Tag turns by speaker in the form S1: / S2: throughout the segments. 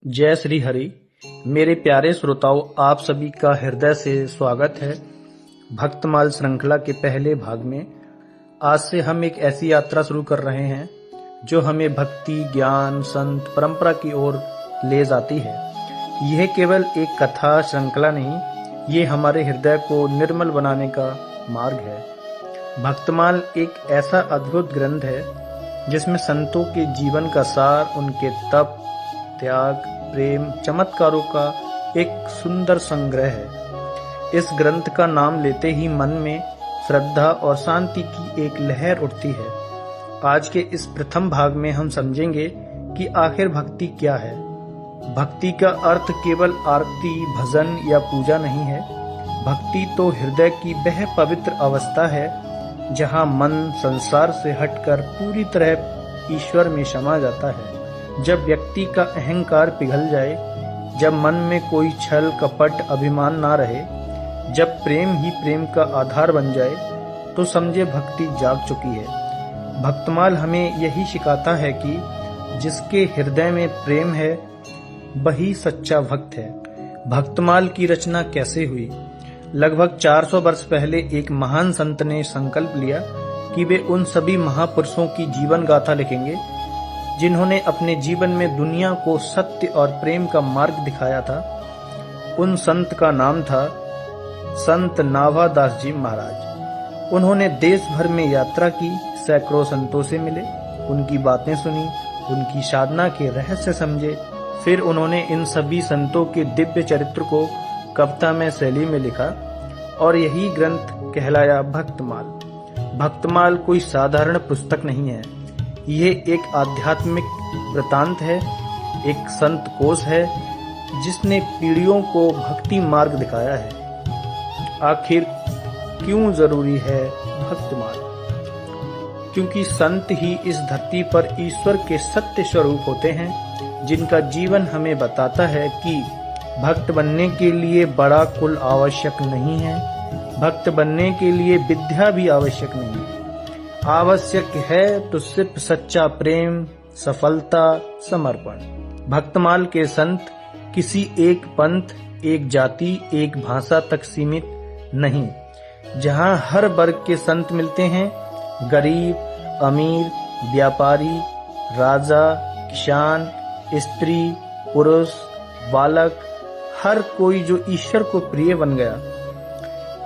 S1: जय श्री हरि। मेरे प्यारे श्रोताओं, आप सभी का हृदय से स्वागत है भक्तमाल श्रृंखला के पहले भाग में। आज से हम एक ऐसी यात्रा शुरू कर रहे हैं जो हमें भक्ति, ज्ञान, संत परंपरा की ओर ले जाती है। यह केवल एक कथा श्रृंखला नहीं, ये हमारे हृदय को निर्मल बनाने का मार्ग है। भक्तमाल एक ऐसा अद्भुत ग्रंथ है जिसमें संतों के जीवन का सार, उनके तप, त्याग, प्रेम, चमत्कारों का एक सुंदर संग्रह है। इस ग्रंथ का नाम लेते ही मन में श्रद्धा और शांति की एक लहर उठती है। आज के इस प्रथम भाग में हम समझेंगे कि आखिर भक्ति क्या है। भक्ति का अर्थ केवल आरती, भजन या पूजा नहीं है। भक्ति तो हृदय की वह पवित्र अवस्था है जहां मन संसार से हटकर पूरी तरह ईश्वर में समा जाता है। जब व्यक्ति का अहंकार पिघल जाए, जब मन में कोई छल, कपट, अभिमान ना रहे, जब प्रेम ही प्रेम का आधार बन जाए, तो समझे भक्ति जाग चुकी है। भक्तमाल हमें यही सिखाता है कि जिसके हृदय में प्रेम है वही सच्चा भक्त है। भक्तमाल की रचना कैसे हुई? लगभग 400 वर्ष पहले एक महान संत ने संकल्प लिया कि वे उन सभी महापुरुषों की जीवन गाथा लिखेंगे जिन्होंने अपने जीवन में दुनिया को सत्य और प्रेम का मार्ग दिखाया था। उन संत का नाम था संत नाभादास जी महाराज। उन्होंने देश भर में यात्रा की, सैकड़ों संतों से मिले, उनकी बातें सुनी, उनकी साधना के रहस्य समझे। फिर उन्होंने इन सभी संतों के दिव्य चरित्र को कविता में शैली में लिखा और यही ग्रंथ कहलाया भक्तमाल। भक्तमाल कोई साधारण पुस्तक नहीं है, ये एक आध्यात्मिक वृतांत है, एक संत कोश है जिसने पीढ़ियों को भक्ति मार्ग दिखाया है। आखिर क्यों जरूरी है भक्तमाल? क्योंकि संत ही इस धरती पर ईश्वर के सत्य स्वरूप होते हैं, जिनका जीवन हमें बताता है कि भक्त बनने के लिए बड़ा कुल आवश्यक नहीं है, भक्त बनने के लिए विद्या भी आवश्यक नहीं है। आवश्यक है तो सिर्फ सच्चा प्रेम, सफलता, समर्पण। भक्तमाल के संत किसी एक पंथ, एक जाति, एक भाषा तक सीमित नहीं। जहां हर वर्ग के संत मिलते हैं, गरीब, अमीर, व्यापारी, राजा, किसान, स्त्री, पुरुष, बालक, हर कोई जो ईश्वर को प्रिय बन गया।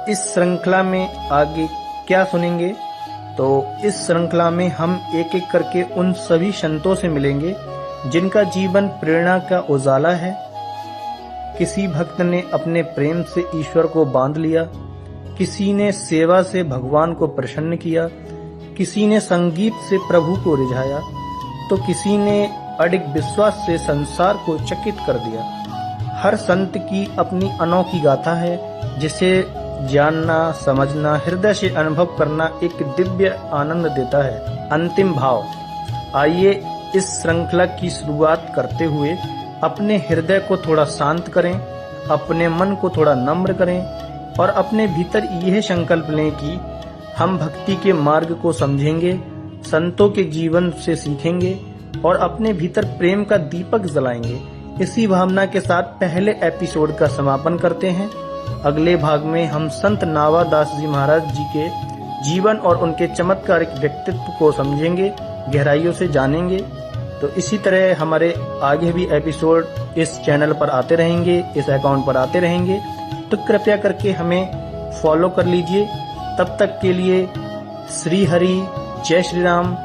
S1: इस श्रृंखला में आगे क्या सुनेंगे? तो इस श्रृंखला में हम एक एक करके उन सभी संतों से मिलेंगे जिनका जीवन प्रेरणा का उजाला है। किसी भक्त ने अपने प्रेम से ईश्वर को बांध लिया, किसी ने सेवा से भगवान को प्रसन्न किया, किसी ने संगीत से प्रभु को रिझाया, तो किसी ने अडिग विश्वास से संसार को चकित कर दिया। हर संत की अपनी अनोखी गाथा है जिसे जानना, समझना, हृदय से अनुभव करना एक दिव्य आनंद देता है। अंतिम भाव। आइए इस श्रृंखला की शुरुआत करते हुए अपने हृदय को थोड़ा शांत करें, अपने मन को थोड़ा नम्र करें और अपने भीतर यह संकल्प लें कि हम भक्ति के मार्ग को समझेंगे, संतों के जीवन से सीखेंगे और अपने भीतर प्रेम का दीपक जलाएंगे। इसी भावना के साथ पहले एपिसोड का समापन करते हैं। अगले भाग में हम संत नाभादास जी महाराज जी के जीवन और उनके चमत्कारिक व्यक्तित्व को समझेंगे, गहराइयों से जानेंगे। तो इसी तरह हमारे आगे भी एपिसोड इस चैनल पर आते रहेंगे, इस अकाउंट पर आते रहेंगे, तो कृपया करके हमें फॉलो कर लीजिए। तब तक के लिए श्री हरि, जय श्री राम,